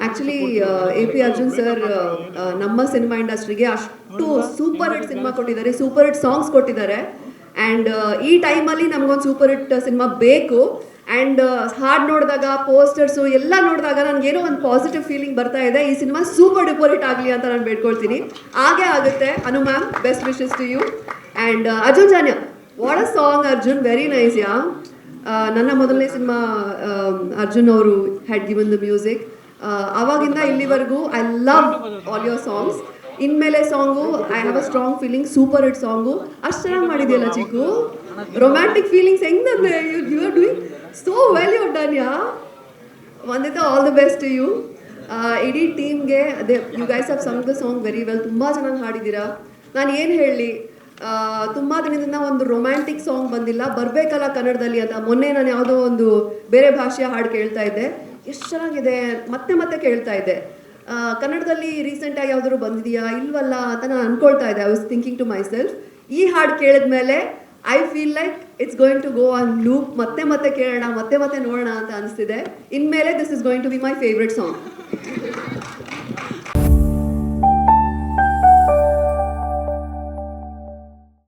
Actually A P Arjun sir ನಮ್ಮ cinema ಇಂಡಸ್ಟ್ರಿಗೆ ಅಷ್ಟು ಸೂಪರ್ ಹಿಟ್ ಸಿನಿಮಾ ಕೊಟ್ಟಿದ್ದಾರೆ, ಸೂಪರ್ ಹಿಟ್ ಸಾಂಗ್ಸ್ ಕೊಟ್ಟಿದ್ದಾರೆ. ಆ್ಯಂಡ್ ಈ ಟೈಮಲ್ಲಿ ನಮಗೊಂದು ಸೂಪರ್ ಹಿಟ್ ಸಿನಿಮಾ ಬೇಕು. ಆ್ಯಂಡ್ ಹಾಡು ನೋಡಿದಾಗ, ಪೋಸ್ಟರ್ಸು ಎಲ್ಲ ನೋಡಿದಾಗ ನನಗೇನೋ ಒಂದು ಪಾಸಿಟಿವ್ ಫೀಲಿಂಗ್ ಬರ್ತಾ ಇದೆ. ಈ ಸಿನಿಮಾ ಸೂಪರ್ ಡೂಪರ್ ಹಿಟ್ ಆಗಲಿ ಅಂತ ನಾನು ಬೇಡ್ಕೊಳ್ತೀನಿ. ಹಾಗೇ ಆಗುತ್ತೆ. Anu ma'am, best wishes to you. And Arjun Janya, what a song Arjun, very nice yeah. ನನ್ನ ಮೊದಲನೇ ಸಿನಿಮಾ ಅರ್ಜುನ್ ಅವರು ಹ್ಯಾಡ್ ಗಿವನ್ ದ ಮ್ಯೂಸಿಕ್. ಅವಾಗಿಂದ ಇಲ್ಲಿವರೆಗೂ I love all your songs. ಇನ್ಮೇಲೆ song I have a strong feeling, super hit song. ಅಷ್ಟು ಚೆನ್ನಾಗಿ ಮಾಡಿದೆಯಲ್ಲ Chikku. Romantic feelings ಹೆಂಗಂದ್ರೆ you are doing so well, you done yeah. ಒಂದಿತ all the best to you. ಇಡೀ ಟೀಮ್ಗೆ ಅದೇ, you guys have sung the song very well. ತುಂಬ ಚೆನ್ನಾಗಿ ಹಾಡಿದ್ದೀರಾ. ನಾನು ಏನು ಹೇಳಲಿ, ತುಂಬ ದಿನದಿಂದ ಒಂದು ರೊಮ್ಯಾಂಟಿಕ್ ಸಾಂಗ್ ಬಂದಿಲ್ಲ, ಬರಬೇಕಲ್ಲ ಕನ್ನಡದಲ್ಲಿ ಅಂತ. ಮೊನ್ನೆ ನಾನು ಯಾವುದೋ ಒಂದು ಬೇರೆ ಭಾಷೆಯ ಹಾಡು ಕೇಳ್ತಾ ಇದ್ದೆ, ಎಷ್ಟು ಚೆನ್ನಾಗಿದೆ, ಮತ್ತೆ ಮತ್ತೆ ಕೇಳ್ತಾ ಇದ್ದೆ. ಕನ್ನಡದಲ್ಲಿ ರೀಸೆಂಟಾಗಿ ಯಾವುದಾದ್ರು ಬಂದಿದೆಯಾ ಇಲ್ವಲ್ಲ ಅಂತ ನಾನು ಅಂದ್ಕೊಳ್ತಾ ಇದ್ದೆ. I was thinking to myself, ಈ ಹಾಡು ಕೇಳಿದ್ಮೇಲೆ I feel like it's going to go on loop. ಮತ್ತೆ ಮತ್ತೆ ಕೇಳೋಣ, ಮತ್ತೆ ಮತ್ತೆ ನೋಡೋಣ ಅಂತ ಅನಿಸ್ತಿದೆ. ಇನ್ಮೇಲೆ this is going to be my favourite song.